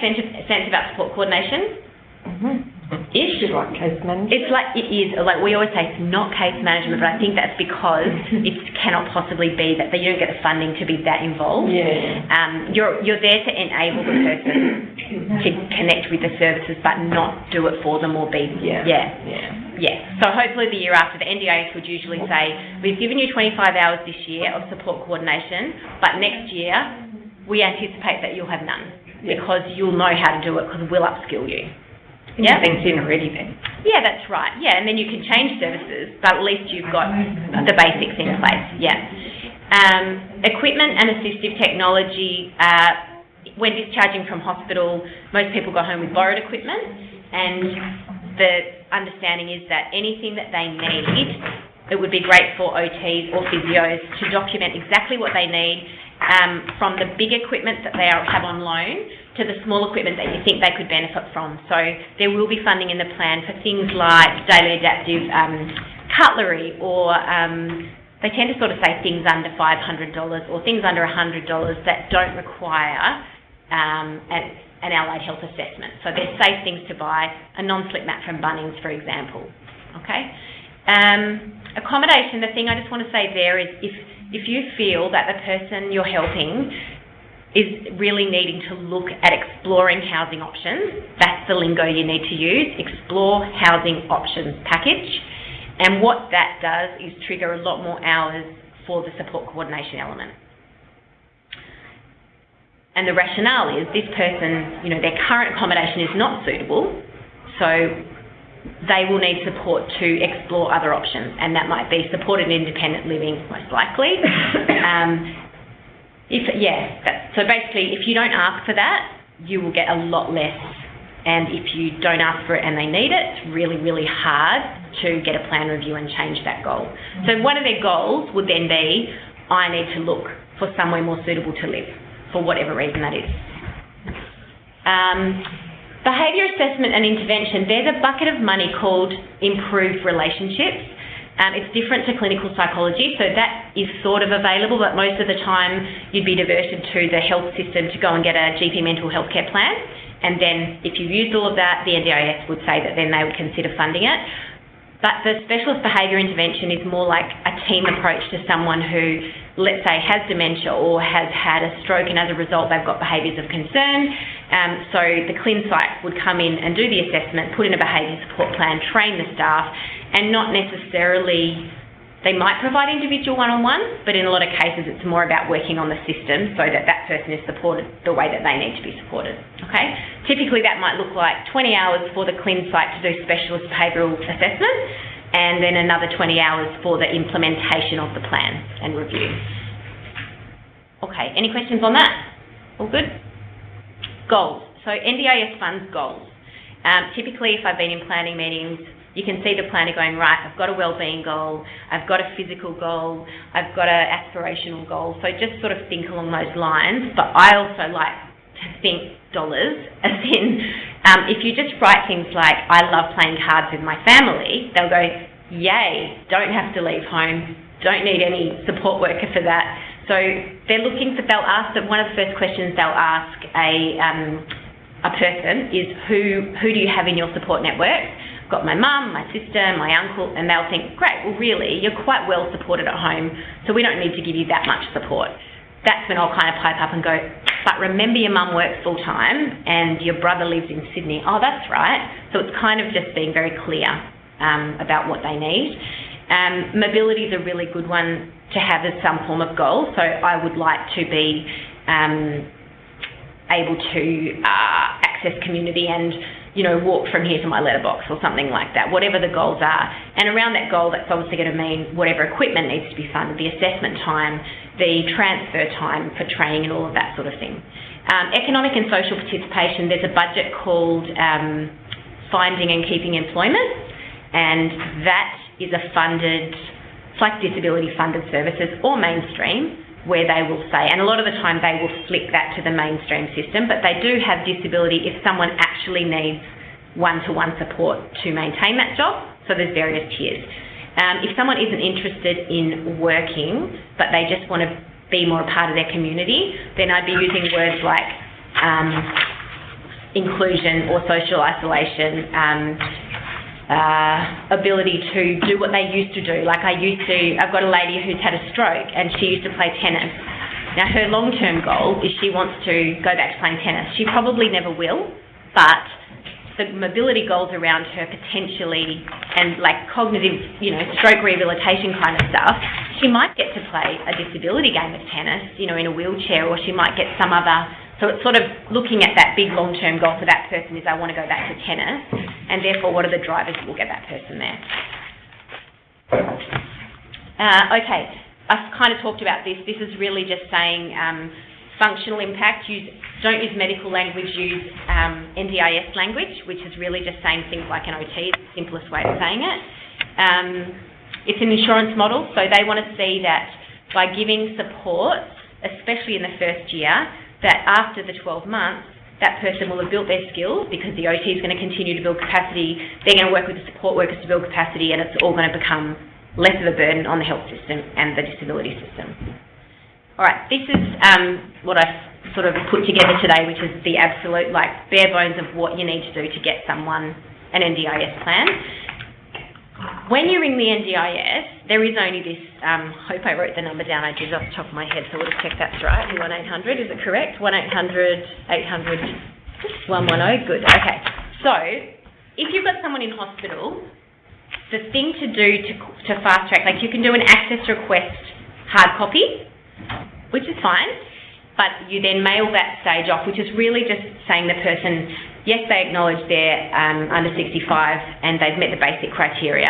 sense about support coordination? It's just like case management. It is. Like we always say, it's not case management, but I think that's because it cannot possibly be that you don't get the funding to be that involved. Yeah. You're there to enable the person to connect with the services, but not do it for them or be. Yeah. So hopefully the year after, the NDIS would usually say, we've given you 25 hours this year of support coordination, but next year we anticipate that you'll have none because you'll know how to do it because we'll upskill you. Yeah, things in already then. Yeah, that's right. Yeah, and then you can change services, but at least you've got the basics in place. Yeah. Equipment and assistive technology. When discharging from hospital, most people go home with borrowed equipment, and the understanding is that anything that they need, it would be great for OTs or physios to document exactly what they need, from the big equipment that they have on loan to the small equipment that you think they could benefit from. So there will be funding in the plan for things like daily adaptive cutlery, or they tend to sort of say things under $500 or things under $100 that don't require an allied health assessment. So they're safe things to buy, a non-slip mat from Bunnings, for example. Okay. Accommodation, the thing I just want to say there is if you feel that the person you're helping is really needing to look at exploring housing options, that's the lingo you need to use, explore housing options package. And what that does is trigger a lot more hours for the support coordination element. And the rationale is this person, their current accommodation is not suitable, so they will need support to explore other options, and that might be supported independent living, most likely. So basically, if you don't ask for that, you will get a lot less. And if you don't ask for it and they need it, it's really, really hard to get a plan review and change that goal. So one of their goals would then be, I need to look for somewhere more suitable to live, for whatever reason that is. Behaviour assessment and intervention, there's a bucket of money called improved relationships. It's different to clinical psychology, so that is sort of available, but most of the time you'd be diverted to the health system to go and get a GP mental health care plan, and then if you've used all of that, the NDIS would say that then they would consider funding it. But the specialist behaviour intervention is more like a team approach to someone who, let's say, has dementia or has had a stroke, and as a result they've got behaviours of concern. So the clin psych would come in and do the assessment, put in a behaviour support plan, train the staff, and not necessarily, they might provide individual one-on-one, but in a lot of cases it's more about working on the system so that that person is supported the way that they need to be supported. Okay? Typically that might look like 20 hours for the clin psych to do specialist behavioural assessment, and then another 20 hours for the implementation of the plan and review. Okay, any questions on that? All good? Goals. So NDIS funds goals. Typically, if I've been in planning meetings, you can see the planner going, right, I've got a wellbeing goal, I've got a physical goal, I've got an aspirational goal. So just sort of think along those lines. But I also like to think dollars, as in, if you just write things like, I love playing cards with my family, they'll go, yay, don't have to leave home, don't need any support worker for that. So they're looking for, they'll ask, that one of the first questions they'll ask a person is, who do you have in your support network? Got my mum, my sister, my uncle, and they'll think, great, well really, you're quite well supported at home, so we don't need to give you that much support. That's when I'll kind of pipe up and go, but remember your mum works full time and your brother lives in Sydney. Oh, that's right. So it's kind of just being very clear about what they need. Mobility is a really good one to have as some form of goal. So I would like to be able to access community and walk from here to my letterbox or something like that, whatever the goals are. And around that goal, that's obviously going to mean whatever equipment needs to be funded, the assessment time, the transfer time for training and all of that sort of thing. Economic and social participation, there's a budget called Finding and Keeping Employment, and that is a funded, it's like disability funded services or mainstream, where they will say, and a lot of the time they will flip that to the mainstream system, but they do have disability if someone actually needs one-to-one support to maintain that job. So there's various tiers. If someone isn't interested in working, but they just want to be more a part of their community, then I'd be using words like inclusion or social isolation, ability to do what they used to do. Like I've got a lady who's had a stroke and she used to play tennis. Now her long-term goal is she wants to go back to playing tennis. She probably never will, but the mobility goals around her potentially and like cognitive, stroke rehabilitation kind of stuff, she might get to play a disability game of tennis, in a wheelchair, or she might get some other. So it's sort of looking at that big long-term goal for that person is I want to go back to tennis, and therefore what are the drivers that will get that person there? Okay, I've kind of talked about this. This is really just saying functional impact. Don't use medical language, use NDIS language, which is really just saying things like an OT, the simplest way of saying it. It's an insurance model, so they want to see that by giving support, especially in the first year, that after the 12 months, that person will have built their skills because the OT is going to continue to build capacity, they're going to work with the support workers to build capacity, and it's all going to become less of a burden on the health system and the disability system. All right, this is what I've sort of put together today, which is the absolute, bare bones of what you need to do to get someone an NDIS plan. When you're in the NDIS, there is only this, hope I wrote the number down, I did off the top of my head, so we'll just check that's right, 1-800, is it correct? 1-800-800-110, good, okay. So, if you've got someone in hospital, the thing to do to fast track, you can do an access request hard copy, which is fine, but you then mail that stage off, which is really just saying the person, yes, they acknowledge they're under 65 and they've met the basic criteria,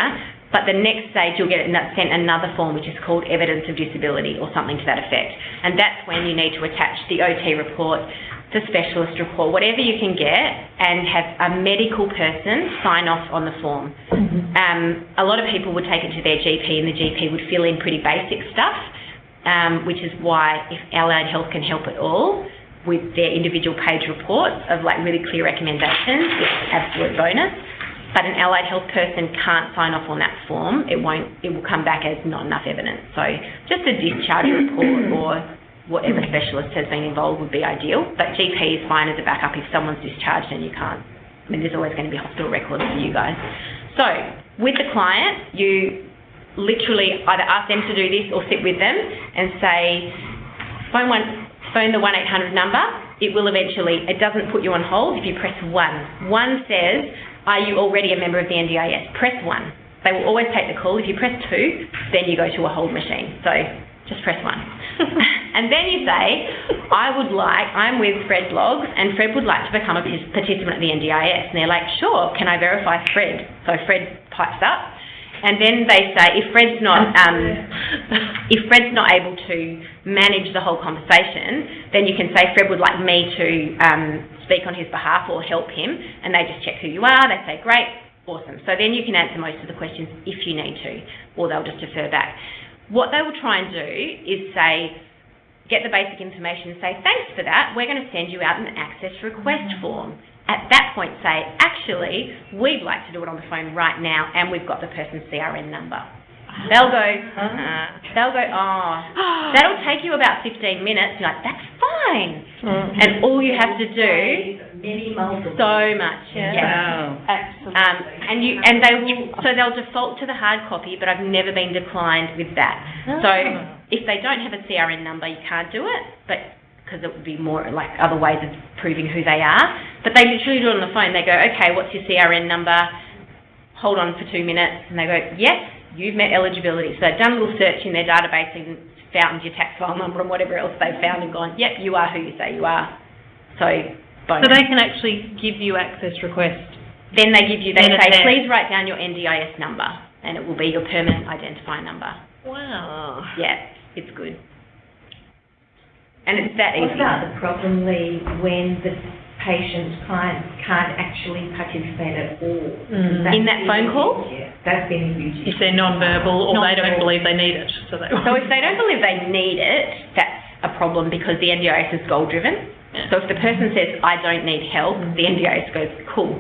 but the next stage you'll get sent another form which is called evidence of disability or something to that effect. And that's when you need to attach the OT report, the specialist report, whatever you can get, and have a medical person sign off on the form. A lot of people would take it to their GP and the GP would fill in pretty basic stuff, which is why if Allied Health can help at all with their individual page reports of really clear recommendations, it's an absolute bonus. But an allied health person can't sign off on that form. It will come back as not enough evidence. So just a discharge report or whatever specialist has been involved would be ideal. But GP is fine as a backup if someone's discharged and you can't. There's always going to be hospital records for you guys. So with the client, you literally either ask them to do this or sit with them and say, phone the 1-800 number. It will eventually, it doesn't put you on hold if you press 1. 1 says, are you already a member of the NDIS? Press 1. They will always take the call. If you press 2, then you go to a hold machine. So just press 1. And then you say, I'm with Fred Bloggs, and Fred would like to become a participant of the NDIS. And they're like, sure, can I verify Fred? So Fred pipes up. And then they say, if Fred's not able to manage the whole conversation, then you can say, Fred would like me to speak on his behalf or help him, and they just check who you are. They say, great, awesome. So then you can answer most of the questions if you need to, or they'll just defer back. What they will try and do is say, get the basic information and say, thanks for that, we're going to send you out an access request form. At that point say, actually, we'd like to do it on the phone right now, and we've got the person's CRN number. They'll go, that'll take you about 15 minutes. You're like, that's fine. And all you have to do, so much. Yeah. Absolutely. They'll default to the hard copy, but I've never been declined with that. So if they don't have a CRN number, you can't do it, but because it would be more other ways of proving who they are. But they literally do it on the phone. They go, okay, what's your CRN number? Hold on for 2 minutes. And they go, yes, you've met eligibility. So they've done a little search in their database and found your tax file number and whatever else they've found and gone, yep, you are who you say you are. So bonus. So they can actually give you access request. Then they say, please write down your NDIS number, and it will be your permanent identifier number. Wow. Yeah, it's good. And it's that easy. What about the problem, Lee, when the client can't actually participate at all? In that phone call? Yeah, that's been a huge issue. If they're non-verbal or they don't believe they need it. So if they don't believe they need it, that's a problem because the NDIS is goal-driven. Yeah. So if the person says, I don't need help, the NDIS goes, cool.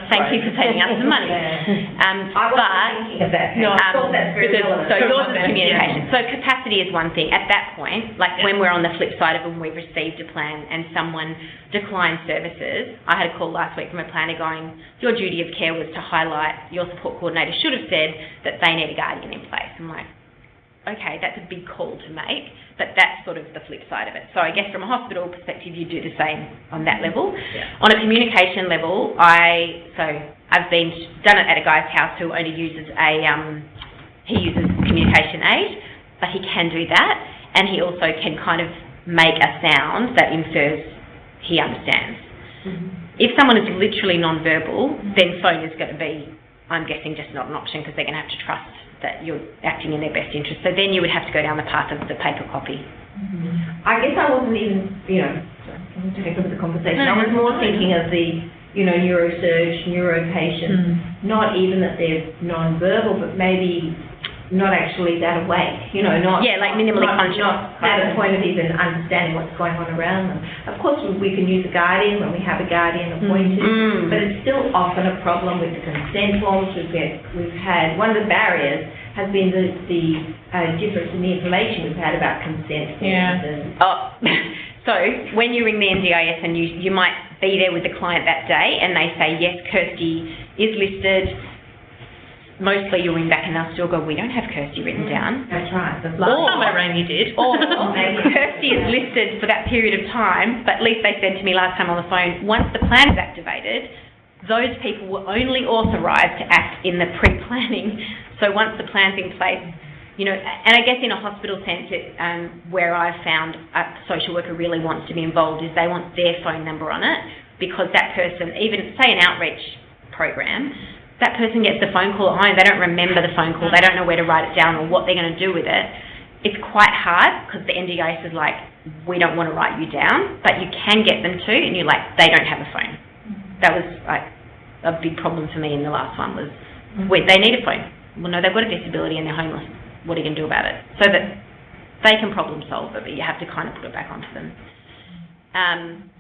Thank you for saving us some money. I wasn't thinking of that. No, I thought that's very relevant. So yours is communication. So capacity is one thing. At that point, like when we're on the flip side of when we've received a plan and someone declines services, I had a call last week from a planner going, your duty of care was to highlight your support coordinator should have said that they need a guardian in place. I'm like, okay, that's a big call to make, but that's sort of the flip side of it. So I guess from a hospital perspective, you do the same on that level. Yeah. On a communication level, I've done it at a guy's house who only uses he uses communication aid, but he can do that, and he also can kind of make a sound that infers he understands. If someone is literally non-verbal, then phone is going to be, I'm guessing, just not an option because they're going to have to trust that you're acting in their best interest. So then you would have to go down the path of the paper copy. I guess I wasn't even, to take over the conversation, I was more thinking of the, neurosurge, neuro patients, not even that they're non-verbal, but maybe not actually that awake, not... Yeah, like minimally conscious. Not at a point of even understanding what's going on around them. Of course, we can use a guardian when we have a guardian appointed, but it's still often a problem with the consent forms. We've had, one of the barriers has been the difference in the information we've had about consent forms. So when you ring the NDIS and you might be there with the client that day and they say, yes, Kirsty is listed, mostly you'll ring back and they'll still go, we don't have Kirsty written down. That's right. Last time I rang you did. Or Kirsty is listed for that period of time, but at least they said to me last time on the phone, once the plan is activated, those people were only authorised to act in the pre-planning. So once the plan's in place, and I guess in a hospital sense, where I've found a social worker really wants to be involved is they want their phone number on it, because that person, even say an outreach program, that person gets the phone call at home, they don't remember the phone call, they don't know where to write it down or what they're going to do with it. It's quite hard because the NDIS is like, we don't want to write you down, but you can get them to, and you're like, they don't have a phone. That was like a big problem for me in the last one was, they need a phone. Well, no, they've got a disability and they're homeless. What are you going to do about it? So that they can problem solve it, but you have to kind of put it back onto them.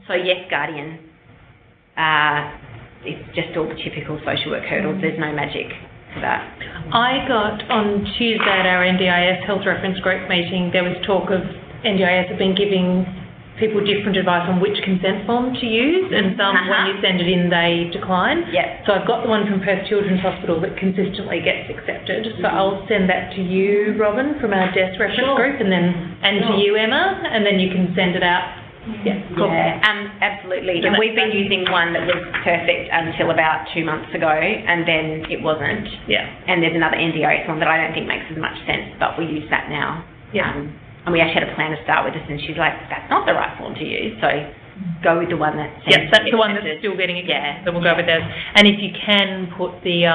So yes, guardian. It's just all the typical social work hurdles. There's no magic for that. I got on Tuesday at our NDIS Health Reference Group meeting, there was talk of NDIS have been giving people different advice on which consent form to use, and some, when you send it in, they decline. Yep. So I've got the one from Perth Children's Hospital that consistently gets accepted. So I'll send that to you, Robin, from our desk reference group, and to you, Emma, and then you can send it out. Yeah, cool. Absolutely. And we've been using one that was perfect until about 2 months ago, and then it wasn't. Yeah. And there's another NDIS one that I don't think makes as much sense, but we use that now. Yeah. And we actually had a planner start with us, and she's like, that's not the right form to use, so go with the one that seems Yes, that's the one that's still getting it. Yeah. So we'll go with those. And if you can put their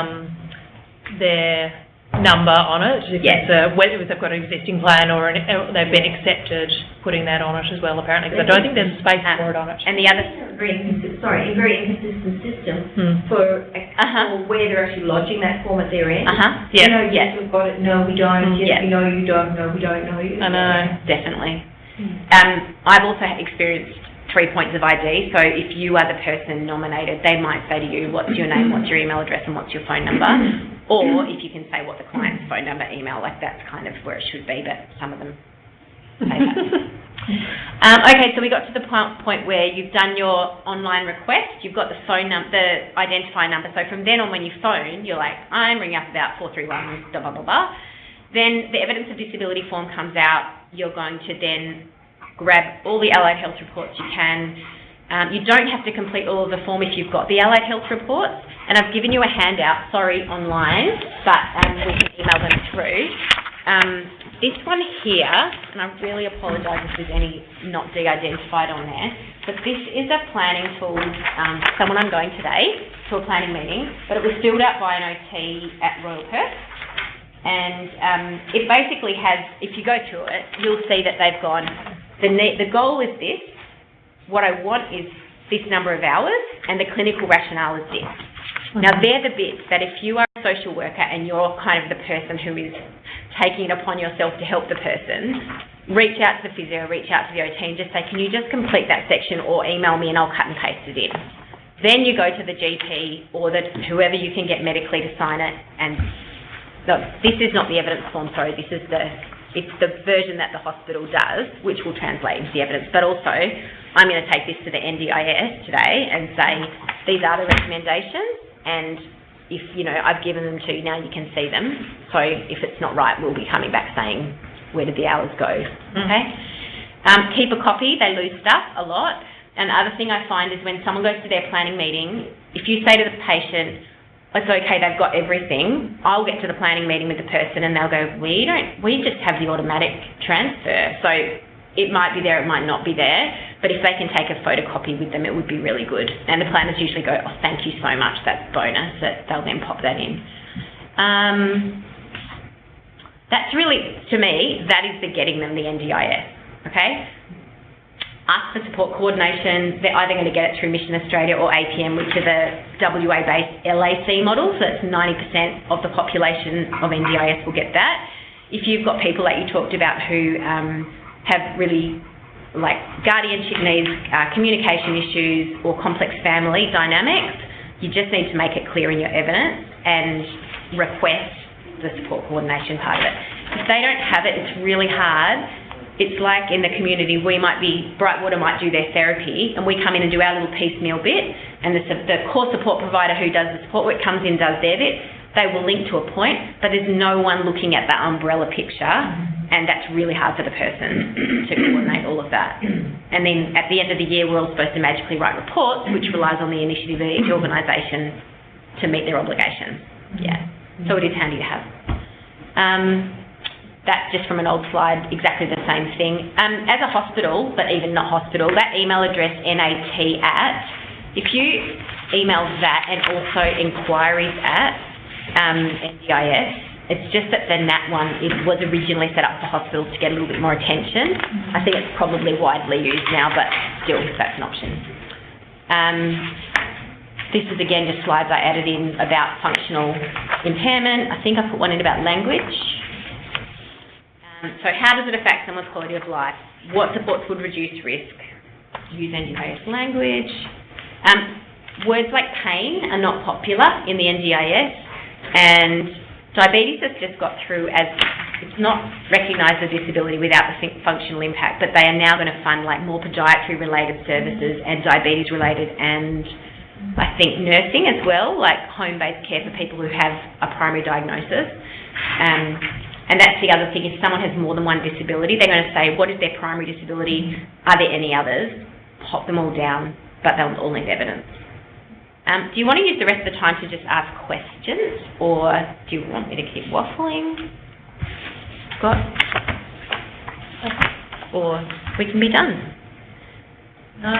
number on it, if it's whether they've got an existing plan or they've been accepted, putting that on it as well, apparently, because I don't think there's space for it on it. And the other... a very inconsistent system for where they're actually lodging that form at their end. Yes, we've got it, no, we don't, yes, we know you don't, no, we don't know you. I know, definitely. I've also experienced 3 points of ID, so if you are the person nominated, they might say to you, what's your name, what's your email address, and what's your phone number, or if you can say what the client's phone number, email, like that's kind of where it should be, but some of them say that. Okay, so we got to the point where you've done your online request, you've got the phone number, the identifier number, so from then on when you phone, you're like, I'm ringing up about 431, blah, blah, blah, blah. Then the evidence of disability form comes out, you're going to then grab all the allied health reports you can. You don't have to complete all of the form if you've got the allied health reports, and I've given you a handout, online, but we can email them through. This one here, and I really apologise if there's any not de-identified on there, but this is a planning tool, someone I'm going today to a planning meeting, but it was filled out by an OT at Royal Perth. And it basically has, if you go through it, you'll see that they've gone, the goal is this, what I want is this number of hours, and the clinical rationale is this. Now, they're the bits that if you are a social worker and you're kind of the person who is taking it upon yourself to help the person, reach out to the physio, reach out to the OT and just say, can you just complete that section or email me and I'll cut and paste it in. Then you go to the GP or whoever you can get medically to sign it and look, this is not the evidence form, sorry, it's the version that the hospital does, which will translate into the evidence. But also, I'm going to take this to the NDIS today and say, these are the recommendations, and if, I've given them to you, now you can see them. So if it's not right, we'll be coming back saying, where did the hours go? Okay? Keep a copy. They lose stuff a lot. And the other thing I find is when someone goes to their planning meeting, if you say to the patient, it's okay, they've got everything, I'll get to the planning meeting with the person and they'll go, we just have the automatic transfer. So it might be there, it might not be there, but if they can take a photocopy with them, it would be really good. And the planners usually go, oh, thank you so much, that's bonus, that they'll then pop that in. That's really, to me, that is the getting them the NDIS, okay? Ask for support coordination. They're either going to get it through Mission Australia or APM, which are the WA-based LAC models. That's 90% of the population of NDIS will get that. If you've got people like you talked about who have really like guardianship needs, communication issues or complex family dynamics, you just need to make it clear in your evidence and request the support coordination part of it. If they don't have it, it's really hard. It's like in the community, Brightwater might do their therapy and we come in and do our little piecemeal bit, and the core support provider who does the support work comes in, does their bit. They will link to a point, but there's no one looking at that umbrella picture, and that's really hard for the person to coordinate all of that. And then at the end of the year, we're all supposed to magically write reports, which relies on the initiative of each organisation to meet their obligations. Yeah, so it is handy to have. That's just from an old slide, exactly the same thing. As a hospital, but even not hospital, that email address, NAT@, if you email that and also inquiries at NDIS, it's just that the NAT one was originally set up for hospitals to get a little bit more attention. I think it's probably widely used now, but still, that's an option. This is again just slides I added in about functional impairment. I think I put one in about language. So how does it affect someone's quality of life? What supports would reduce risk? Use NDIS language. Words like pain are not popular in the NDIS, and diabetes has just got through as it's not recognised as a disability without the functional impact, but they are now going to fund like more podiatry related services and diabetes related, and I think nursing as well, like home-based care for people who have a primary diagnosis. And that's the other thing, if someone has more than one disability, they're going to say, what is their primary disability? Are there any others? Pop them all down, but they'll all need evidence. Do you want to use the rest of the time to just ask questions, or do you want me to keep waffling? Scott? Or we can be done. No,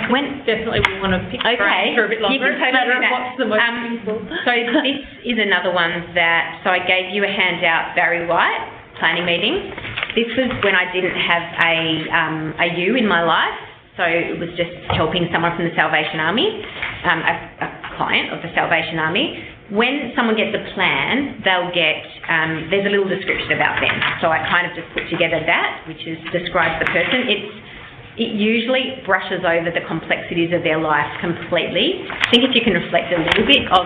definitely we want to pick for a bit longer. You can totally do that. What's the most useful? So this is another one that, so I gave you a handout, Barry White, planning meeting. This was when I didn't have a U in my life, so it was just helping someone from the Salvation Army, a client of the Salvation Army. When someone gets a plan, they'll get, there's a little description about them. So I kind of just put together that, which describes the person. It usually brushes over the complexities of their life completely. I think if you can reflect a little bit of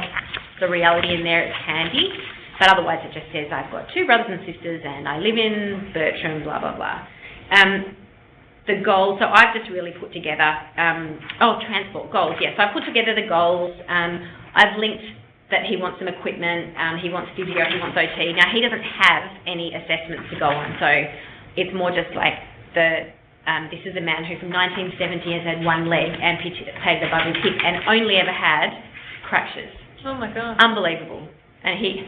the reality in there, it's handy. But otherwise it just says, I've got 2 brothers and sisters and I live in Bertram, blah, blah, blah. The goals, so I've just really put together, transport goals, yes. So I've put together the goals. I've linked that he wants some equipment, he wants physio, he wants OT. Now, he doesn't have any assessments to go on, so it's more just like this is a man who from 1970 has had one leg amputated above his hip and only ever had crutches. Oh my God. Unbelievable. And he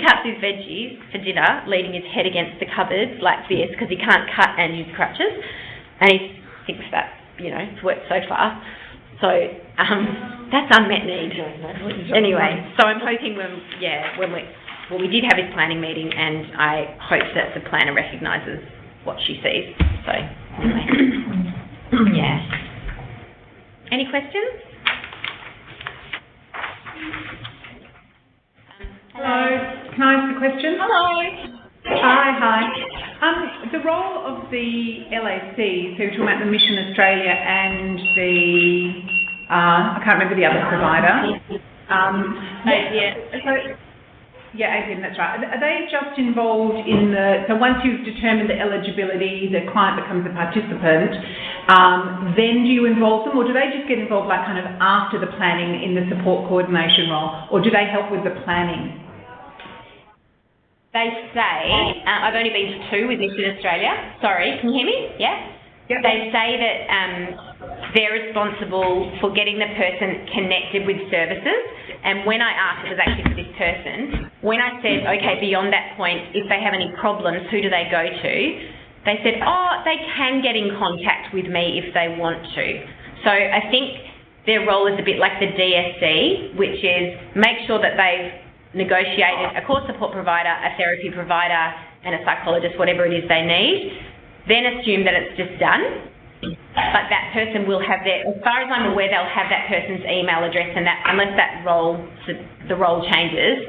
cuts his veggies for dinner, leaning his head against the cupboard like this because he can't cut and use crutches. And he thinks that, it's worked so far. So that's unmet need. Anyway, so I'm hoping we did have his planning meeting, and I hope that the planner recognises what she sees. So anyway, yeah. Any questions? Hello. Can I ask a question? Hello. Hi. The role of the LAC, so we're talking about the Mission Australia and the, I can't remember the other provider. APM, that's right. Are they just involved in so once you've determined the eligibility, the client becomes a participant, then do you involve them, or do they just get involved like kind of after the planning in the support coordination role, or do they help with the planning? They say, I've only been to 2 with Mission Australia. Sorry, can you hear me? Yeah? Yep. They say that they're responsible for getting the person connected with services. And when I asked, it was actually for this person, when I said, okay, beyond that point, if they have any problems, who do they go to? They said, they can get in contact with me if they want to. So I think their role is a bit like the DSC, which is make sure that they've negotiated a core support provider, a therapy provider, and a psychologist, whatever it is they need, then assume that it's just done. But that person will have as far as I'm aware, they'll have that person's email address, and that unless the role changes,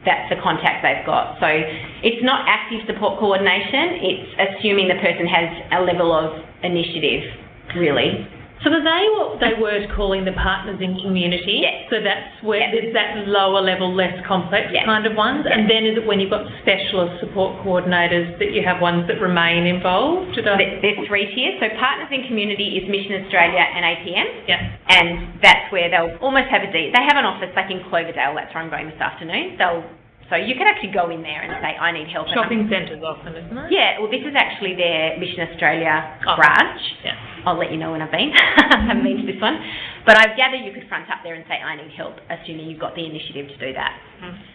that's the contact they've got. So it's not active support coordination, it's assuming the person has a level of initiative, really. So are they what they were calling the partners in community? Yes. So that's where there's that lower level, less complex kind of ones? Yes. And then is it when you've got specialist support coordinators that you have ones that remain involved? There's 3 tiers. So partners in community is Mission Australia and APM. Yeah. And that's where they'll almost have they have an office like in Cloverdale, that's where I'm going this afternoon. So you can actually go in there and say, I need help. Shopping centres often, isn't it? Yeah, well this is actually their Mission Australia branch. Yeah. I'll let you know when I've been. I haven't been to this one. But I gather you could front up there and say, I need help, assuming you've got the initiative to do that.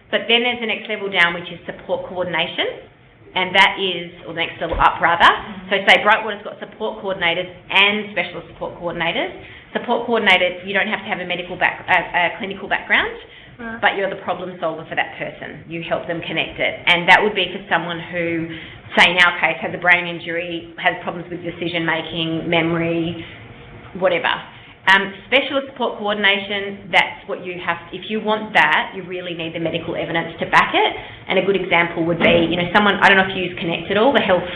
But then there's the next level down, which is support coordination. And that is, or the next level up rather. So say Brightwater's got support coordinators and specialist support coordinators. Support coordinators, you don't have to have a clinical background, but you're the problem solver for that person. You help them connect it. And that would be for someone who, say in our case, has a brain injury, has problems with decision making, memory, whatever. Specialist support coordination, that's what you have. If you want that, you really need the medical evidence to back it. And a good example would be, someone, I don't know if you use Connect at all, the health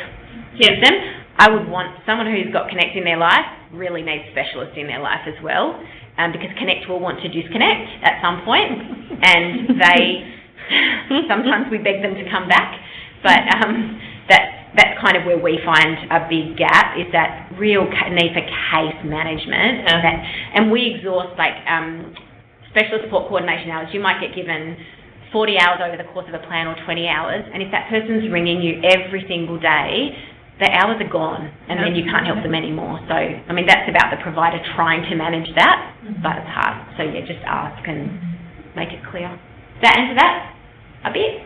system. I would want someone who's got Connect in their life, really needs specialists in their life as well, because Connect will want to disconnect at some point, and sometimes we beg them to come back, but that's kind of where we find a big gap, is that real need for case management. And we exhaust specialist support coordination hours. You might get given 40 hours over the course of a plan or 20 hours, and if that person's ringing you every single day, the hours are gone, and then you can't help them anymore. So, that's about the provider trying to manage that, but it's hard. So, just ask and make it clear. Does that answer that a bit?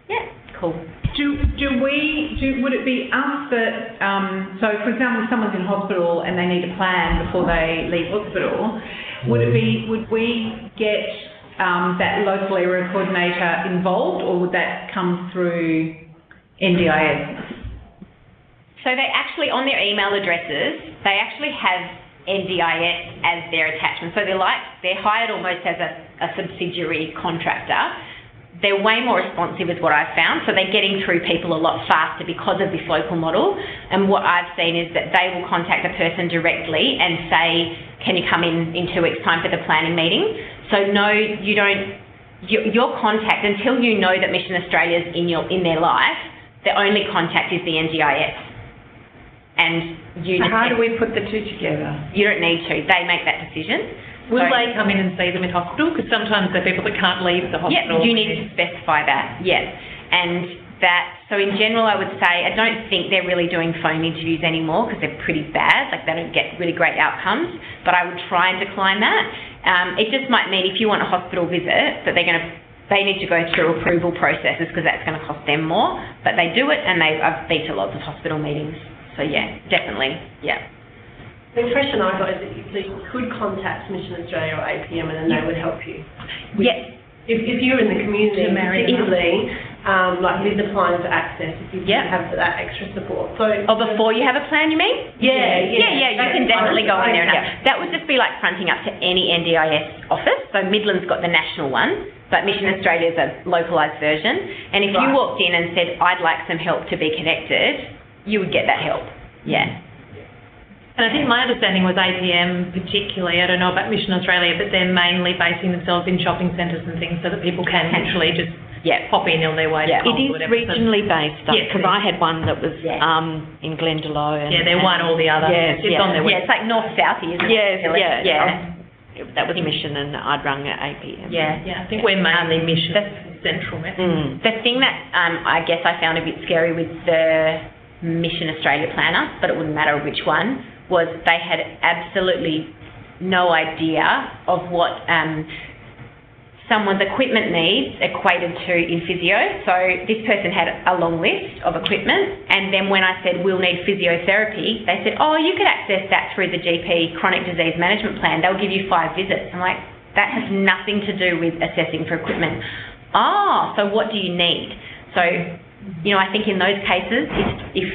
Yeah, cool. Would it be us that, so for example, if someone's in hospital and they need a plan before they leave hospital, would we get that local area coordinator involved, or would that come through NDIS? So they actually, on their email addresses, they actually have NDIS as their attachment. So they're hired almost as a subsidiary contractor. They're way more responsive is what I've found. So they're getting through people a lot faster because of this local model. And what I've seen is that they will contact the person directly and say, can you come in 2 weeks' time for the planning meeting? So no, you don't, your contact, until you know that Mission Australia's in their life, the only contact is the NDIS. And how do we put the 2 together? You don't need to. They make that decision. Will they come in and see them in hospital? Because sometimes they're people that can't leave the hospital. Yeah, you need to specify that. Yeah. And so in general, I would say, I don't think they're really doing phone interviews anymore because they're pretty bad. They don't get really great outcomes. But I would try and decline that. It just might mean if you want a hospital visit, that they need to go through approval processes because that's going to cost them more. But they do it, and I've been to lots of hospital meetings. So yeah, definitely, yeah. The impression I got is that you could contact Mission Australia or APM and then they would help you. Yes. If you're in the community, particularly, like with applying for access, if you have that extra support. So, before you have a plan, you mean? Yeah. You can definitely go in there. That would just be like fronting up to any NDIS office. So Midland's got the national one, but Mission Australia's a localised version. And if you walked in and said, I'd like some help to be connected, you would get that help. Yeah. And I think my understanding was APM particularly, I don't know about Mission Australia, but they're mainly basing themselves in shopping centres and things so that people can literally just pop in on their way to It is regionally based, because I had one that was in Glendalough. And, they won all the other. It's on their website. It's like north-southy, isn't it? That was Mission, and I'd rung at APM. I think we're mainly Mission Central. The thing that I guess I found a bit scary with the Mission Australia planner, but it wouldn't matter which one, was they had absolutely no idea of what someone's equipment needs equated to in physio. So this person had a long list of equipment, and then when I said we'll need physiotherapy, they said, oh, you could access that through the GP chronic disease management plan. They'll give you 5 visits. I'm like, that has nothing to do with assessing for equipment. So what do you need? So, I think in those cases, if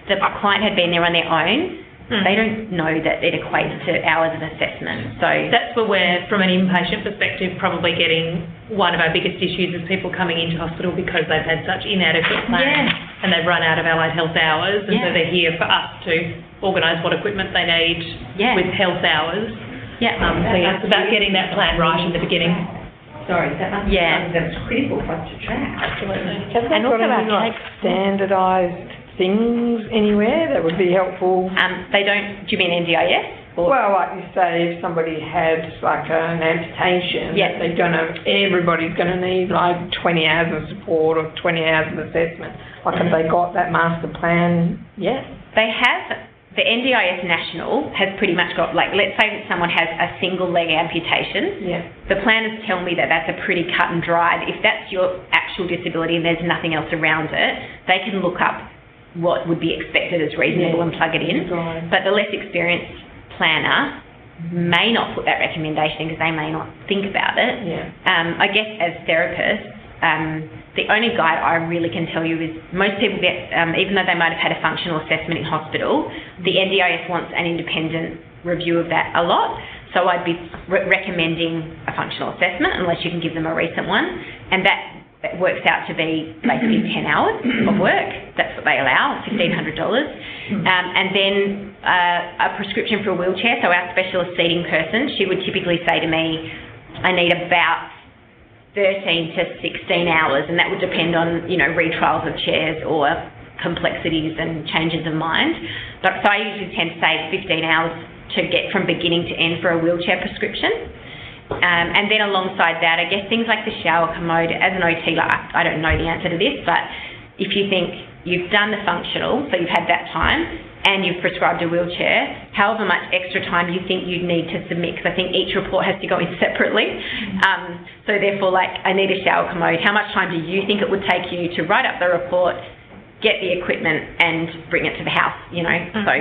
the client had been there on their own, they don't know that it equates to hours of assessment. So that's where we're, from an inpatient perspective, probably getting one of our biggest issues is people coming into hospital because they've had such inadequate plans and they've run out of allied health hours, and so they're here for us to organise what equipment they need with health hours. So it's about getting that plan right in the beginning. Sorry, that must be something that's critical for us to track. Absolutely. Have they got any standardised things anywhere that would be helpful? They don't. Do you mean NDIS? Well, like you say, if somebody had like an amputation, everybody's going to need like 20 hours of support or 20 hours of assessment. Like, have they got that master plan yet? They have. The NDIS National has pretty much got, like, let's say that someone has a single leg amputation. The planners tell me that that's a pretty cut and dried. If that's your actual disability and there's nothing else around it, they can look up what would be expected as reasonable and plug it in. But the less experienced planner may not put that recommendation in because they may not think about it. I guess as therapists, the only guide I really can tell you is most people get, even though they might have had a functional assessment in hospital, the NDIS wants an independent review of that a lot. So I'd be recommending a functional assessment unless you can give them a recent one, and that works out to be basically 10 hours of work. That's what they allow, $1,500. And then a prescription for a wheelchair. So our specialist seating person, she would typically say to me, I need about 13 to 16 hours, and that would depend on, retrials of chairs or complexities and changes of mind. So I usually tend to say 15 hours to get from beginning to end for a wheelchair prescription. And then alongside that, I guess things like the shower commode, as an OT, I don't know the answer to this, but if you think you've done the functional, so you've had that time, and you've prescribed a wheelchair, however much extra time you think you'd need to submit, because I think each report has to go in separately. So therefore, I need a shower commode. How much time do you think it would take you to write up the report, get the equipment, and bring it to the house, So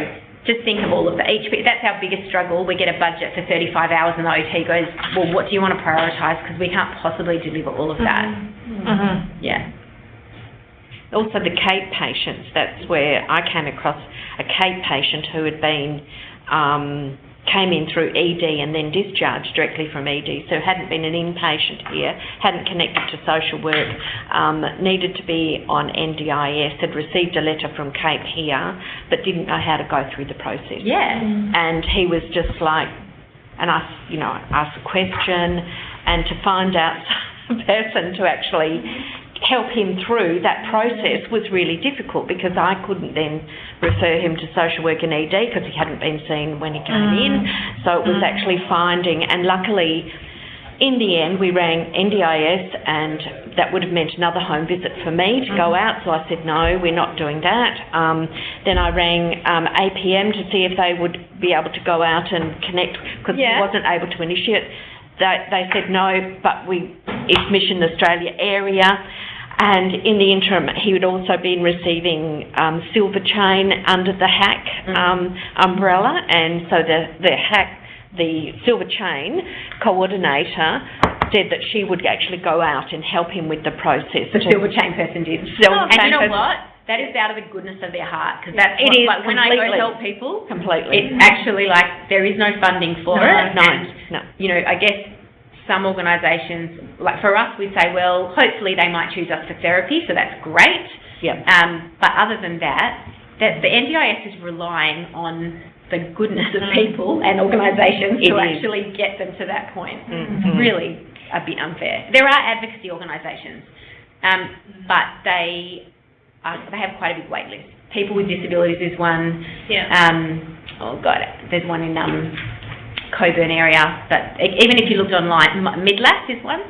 just think of all of that. That's our biggest struggle. We get a budget for 35 hours and the OT goes, well, what do you want to prioritise? Because we can't possibly deliver all of that. Also the CAPE patients, that's where I came across a CAPE patient who had been, came in through ED and then discharged directly from ED, so hadn't been an inpatient here, hadn't connected to social work, needed to be on NDIS, had received a letter from CAPE here, but didn't know how to go through the process. And he was just like, and I asked a question, and to find out a person to actually help him through that process was really difficult, because I couldn't then refer him to social work and ED because he hadn't been seen when he came in. So it was actually finding, and luckily in the end we rang NDIS, and that would have meant another home visit for me to go out, so I said no, we're not doing that. Then I rang APM to see if they would be able to go out and connect, because he wasn't able to initiate. They said no, but it's Mission Australia area. And in the interim, he would also been receiving silver chain under the HAC umbrella, and so the silver chain coordinator said that she would actually go out and help him with the process. The silver chain person did. And you know what? That is out of the goodness of their heart, because that's it is, like when I go help people. Completely. It's actually like there is no funding for it. No. You know, I guess some organisations, like for us, we'd say, well, hopefully they might choose us for therapy, so that's great. Yeah. But other than that the NDIS is relying on the goodness of people and organisations to actually get them to that point. It's really a bit unfair. There are advocacy organisations, but they have quite a big wait list. People with disabilities is one. There's one in Coburn area, but even if you looked online, Midlas is one.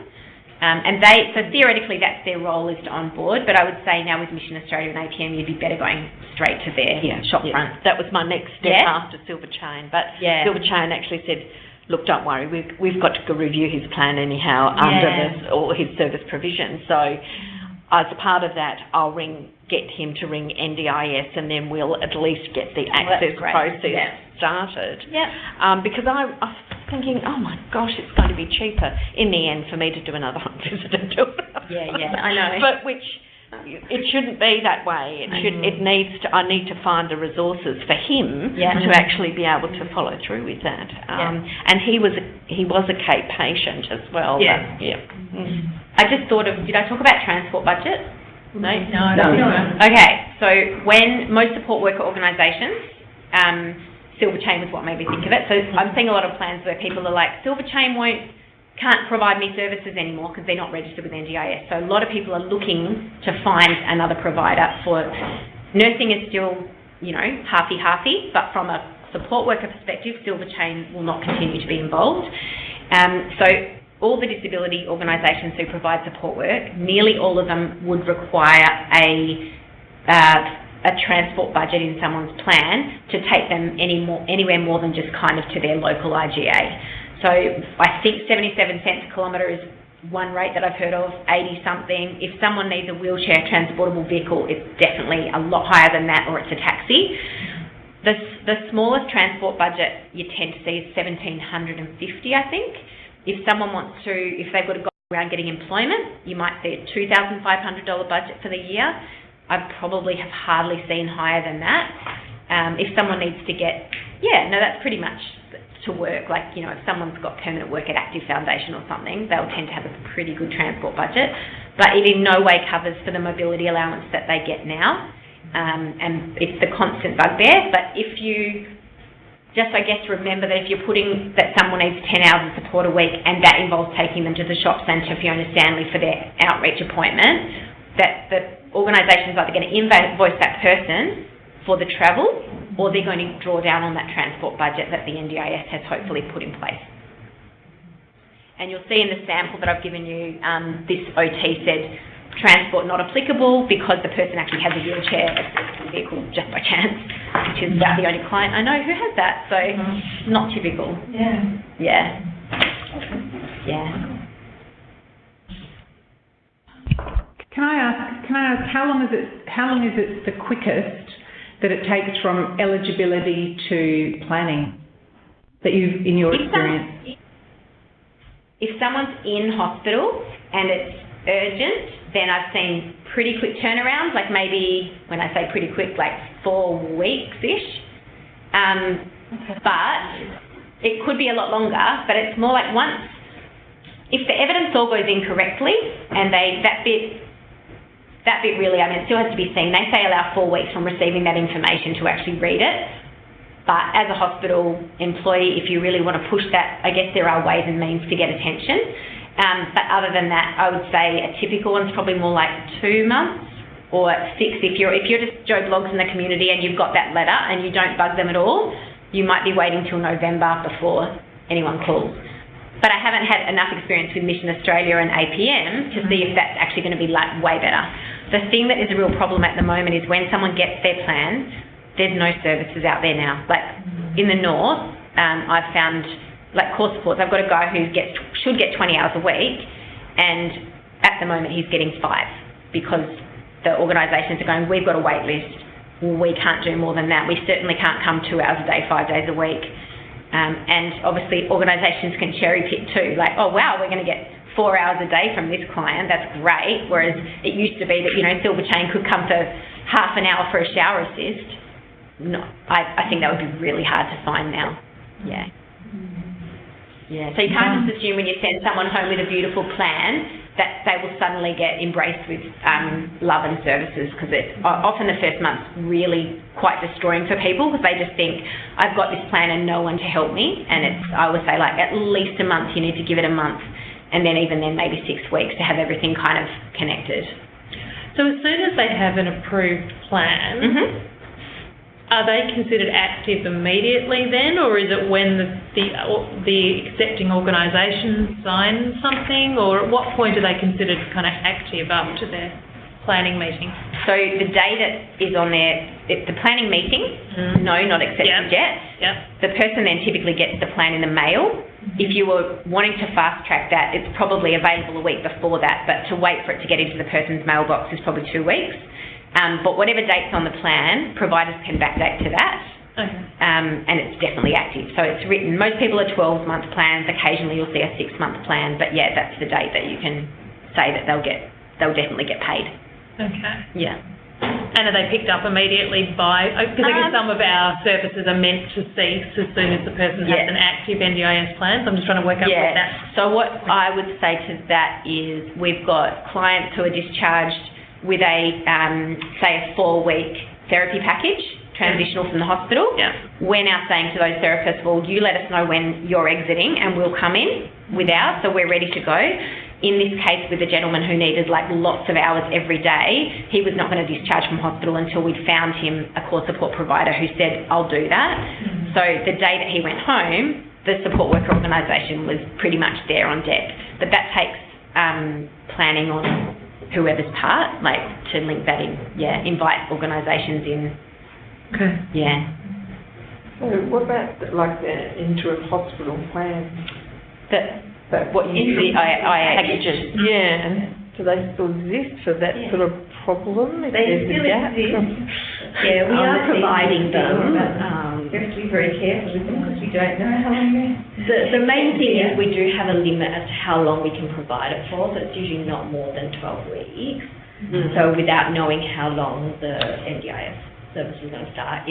So theoretically that's their role, is to onboard, but I would say now with Mission Australia and APM you'd be better going straight to their shop front. That was my next step after Silver Chain, but Silver Chain actually said, look, don't worry, we've got to go review his plan anyhow under all his service provision. So as part of that, I'll get him to ring NDIS, and then we'll at least get the access process started. Because I was thinking, oh my gosh, it's going to be cheaper in the end for me to do another home visit and do it. I know. But it shouldn't be that way. I need to find the resources for him to actually be able to follow through with that. And he was a Cape patient as well. I just thought of, did I talk about transport budget? No. Okay, so when most support worker organisations, Silver Chain was what made me think of it. So I'm seeing a lot of plans where people are like, Silver Chain can't provide me services anymore because they're not registered with NDIS. So a lot of people are looking to find another provider for nursing is still, halfy, but from a support worker perspective, Silver Chain will not continue to be involved. So all the disability organisations who provide support work, nearly all of them would require a transport budget in someone's plan to take them anywhere more than just kind of to their local IGA. So I think 77 cents a kilometre is one rate that I've heard of, 80 something. If someone needs a wheelchair transportable vehicle, it's definitely a lot higher than that, or it's a taxi. The smallest transport budget you tend to see is $1,750, I think. If someone wants to, if they've got to go around getting employment, you might see a $2,500 budget for the year. I probably have hardly seen higher than that. If someone needs to get, that's pretty much to work. Like, if someone's got permanent work at Active Foundation or something, they'll tend to have a pretty good transport budget. But it in no way covers for the mobility allowance that they get now. And it's the constant bugbear. But if you just, I guess, remember that if you're putting that someone needs 10 hours of support a week, and that involves taking them to the shop centre, Fiona Stanley, for their outreach appointment, that the organisation's either going to invoice that person for the travel, or they're going to draw down on that transport budget that the NDIS has hopefully put in place. And you'll see in the sample that I've given you, this OT said transport not applicable because the person actually has a wheelchair vehicle just by chance, which is about the only client I know who has that, so not typical. Yeah. Can I ask how long is it the quickest that it takes from eligibility to planning that you've, in your experience? If someone's in hospital and it's urgent, then I've seen pretty quick turnarounds, like maybe, when I say pretty quick, like 4 weeks-ish. But it could be a lot longer, but it's more like if the evidence all goes in correctly, and that bit really, it still has to be seen. They say allow 4 weeks from receiving that information to actually read it. But as a hospital employee, if you really want to push that, I guess there are ways and means to get attention. But other than that, I would say a typical one's probably more like 2 months or 6. If you're just Joe Blogs in the community and you've got that letter and you don't bug them at all, you might be waiting till November before anyone calls. But I haven't had enough experience with Mission Australia and APM to see if that's actually going to be like way better. The thing that is a real problem at the moment is when someone gets their plan, there's no services out there now. Like in the north, I've found like core supports. I've got a guy who should get 20 hours a week, and at the moment he's getting 5 because the organisations are going, we've got a wait list. We can't do more than that. We certainly can't come 2 hours a day, 5 days a week. And obviously organisations can cherry pick too. Like, oh wow, we're going to get 4 hours a day from this client, that's great. Whereas it used to be that, you know, Silver Chain could come for half an hour for a shower assist. No, I think that would be really hard to find now. Yeah. Yeah, so you can't just assume when you send someone home with a beautiful plan that they will suddenly get embraced with love and services, because often the first month's really quite destroying for people, because they just think, I've got this plan and no one to help me. And I would say, like, at least a month, you need to give it a month, and then even then maybe 6 weeks to have everything kind of connected. So as soon as they have an approved plan, are they considered active immediately then, or is it when the accepting organisation signs something, or at what point are they considered kind of active up to their planning meeting? So the day that is on the planning meeting, no, not accepted yet. Yep. The person then typically gets the plan in the mail. If you were wanting to fast track that, it's probably available a week before that, but to wait for it to get into the person's mailbox is probably 2 weeks. But whatever date's on the plan, providers can backdate to that. Okay. And it's definitely active. So it's written, most people are 12-month plans, occasionally you'll see a 6-month plan, but yeah, that's the date that you can say that they'll definitely get paid. Okay. Yeah. And are they picked up immediately by, because I guess some of our services are meant to cease as soon as the person has an active NDIS plan, so I'm just trying to work out what that... So what I would say to that is we've got clients who are discharged with a, say, a 4-week therapy package, transitional from the hospital. Yeah. We're now saying to those therapists, well, you let us know when you're exiting and we'll come in with ours, so we're ready to go. In this case, with the gentleman who needed like lots of hours every day, he was not going to discharge from hospital until we'd found him a core support provider who said, I'll do that. So the day that he went home, the support worker organisation was pretty much there on deck. But that takes planning on whoever's part, like to link that in, invite organisations in. Okay. Yeah. So what about like the interim hospital plan? What you see, packages. Yeah. Do they still exist for that sort of problem? They still exist. Yeah, we are providing them, but we have to be very careful with them because we don't know how long The main thing is we do have a limit as to how long we can provide it for, so it's usually not more than 12 weeks. So without knowing how long the NDIS service is going to start,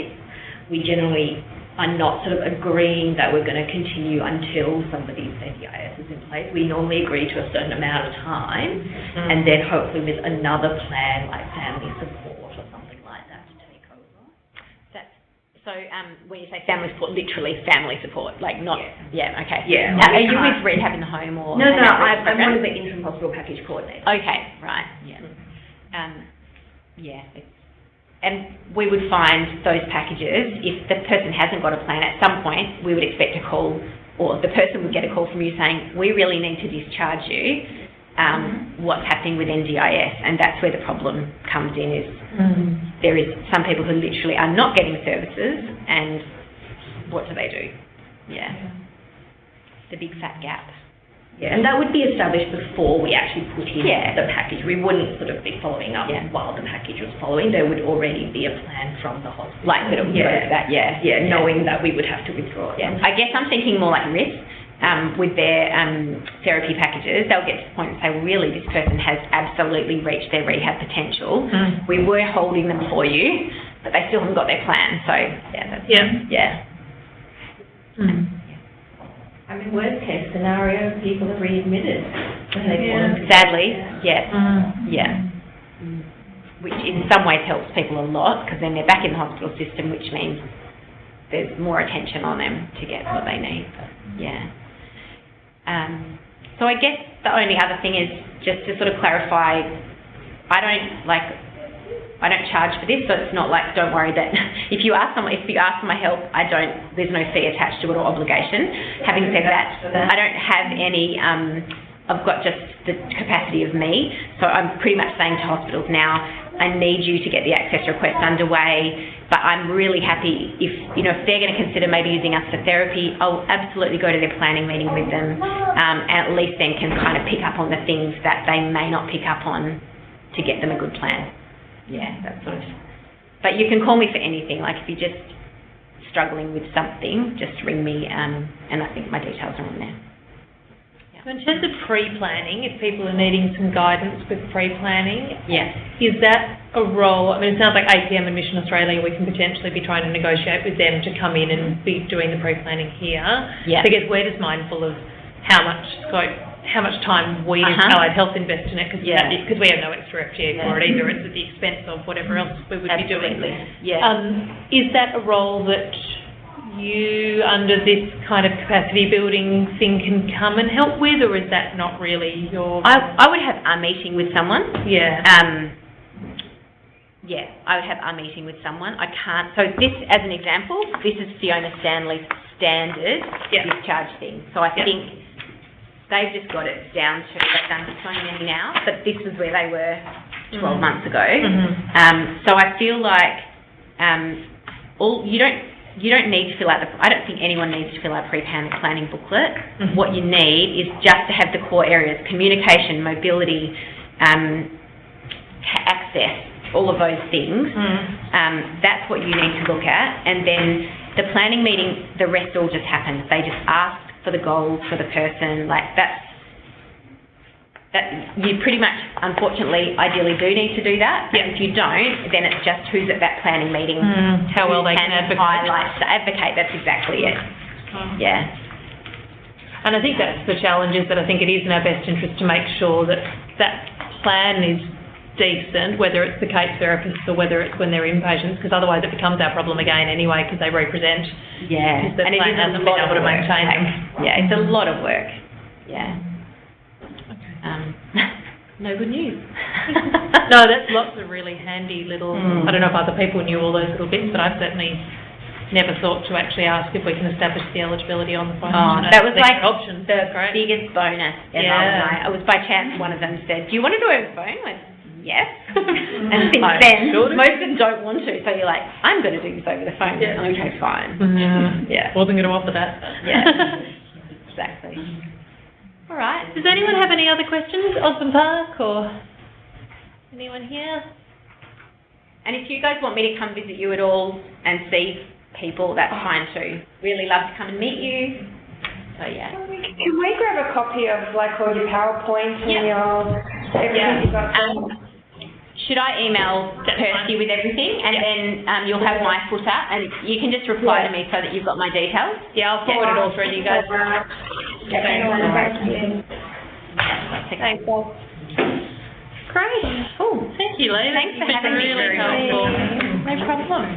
we generally are not sort of agreeing that we're going to continue until somebody's NDIS is in place. We normally agree to a certain amount of time, and then hopefully with another plan like family support or something like that to take over. So when you say family support, literally family support, like not, okay. Yeah. Now, are you with rehab in the home or? No, I'm one of the interim hospital package coordinators. Okay, right, and we would find those packages, if the person hasn't got a plan at some point, we would expect a call, or the person would get a call from you saying, we really need to discharge you, what's happening with NDIS, and that's where the problem comes in, is there is some people who literally are not getting services, and what do they do? Yeah. The big fat gap. Yeah, and that would be established before we actually put in the package. We wouldn't sort of be following up while the package was following. There would already be a plan from the hospital. Like that it would go to that, knowing that we would have to withdraw it. I guess I'm thinking more like risk. With their therapy packages, they'll get to the point and say, well, really, this person has absolutely reached their rehab potential. We were holding them for you, but they still haven't got their plan. So, I mean, worst case scenario, people are readmitted when they fall into sadly, yes. Which in some ways helps people a lot, because then they're back in the hospital system, which means there's more attention on them to get what they need. But, so I guess the only other thing is just to sort of clarify, I don't charge for this, so it's not like, don't worry that if you ask for my help, there's no fee attached to it or obligation. Having said that, I don't have any, I've got just the capacity of me, so I'm pretty much saying to hospitals now, I need you to get the access request underway, but I'm really happy if they're going to consider maybe using us for therapy, I'll absolutely go to their planning meeting with them, and at least then can kind of pick up on the things that they may not pick up on to get them a good plan. That sort of. But you can call me for anything. Like if you're just struggling with something, just ring me, and I think my details are on there. So in terms of pre-planning, if people are needing some guidance with pre-planning, Yes. is that a role? I mean, it sounds like APM and Mission Australia, we can potentially be trying to negotiate with them to come in and be doing the pre-planning here. Yeah. So I guess we're just mindful of how much scope, how much time we as Allied Health invest in it, because we have no extra FTE for it either. It's at the expense of whatever else we would be doing. Yeah. Is that a role that you, under this kind of capacity building thing, can come and help with, or is that not really your... I would have a meeting with someone. Yeah. I would have a meeting with someone. I can't... So this, as an example, this is Fiona Stanley's standard discharge thing. So I think they've just got it down to... They've done so many now, but this was where they were 12 months ago. So I feel like you don't need to fill out I don't think anyone needs to fill out a pre-planning booklet. What you need is just to have the core areas: communication, mobility, access, all of those things. That's what you need to look at. And then the planning meeting, the rest all just happens. They just ask for the goals for the person. Like that you pretty much, unfortunately, ideally do need to do that. And if you don't, then it's just who's at that planning meeting. How well they can advocate. Advocate, that's exactly it. Yeah. And I think that's the challenge, is that I think it is in our best interest to make sure that that plan is decent, whether it's the CAPE therapists or whether it's when they're inpatients, because otherwise it becomes our problem again anyway, because they represent. Yeah. The plan hasn't been able to maintain them. Yeah, it's a lot of work. Yeah. No good news. No, that's lots of really handy little, I don't know if other people knew all those little bits, but I've certainly never thought to actually ask if we can establish the eligibility on the phone. That was like options. the biggest bonus ever. It was by chance one of them said, do you want to do it over the phone? I went, yes. And since then, most of them don't want to, so you're like, I'm going to do this over the phone. Yeah. Okay, fine. Wasn't going to offer that. Exactly. All right. Does anyone have any other questions? Osborne Park or anyone here? And if you guys want me to come visit you at all and see people, that's fine too. Really love to come and meet you. So Can we grab a copy of like all your PowerPoint and your everything you've got? Should I email Kirsty with everything, and then you'll have my footer, and you can just reply to me so that you've got my details? Yeah, I'll forward it all through to you guys. Thanks, Bob. Great. Cool. Thank you, Lee. Thanks for having me. Really helpful. No problem.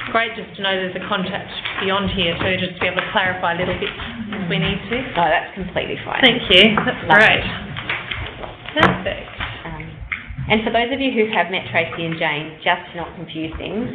Great just to know there's a contact beyond here too, just to be able to clarify little bits if we need to. Oh, that's completely fine. Thank you. That's great. Perfect. And for those of you who have met Tracy and Jane, just to not confuse things,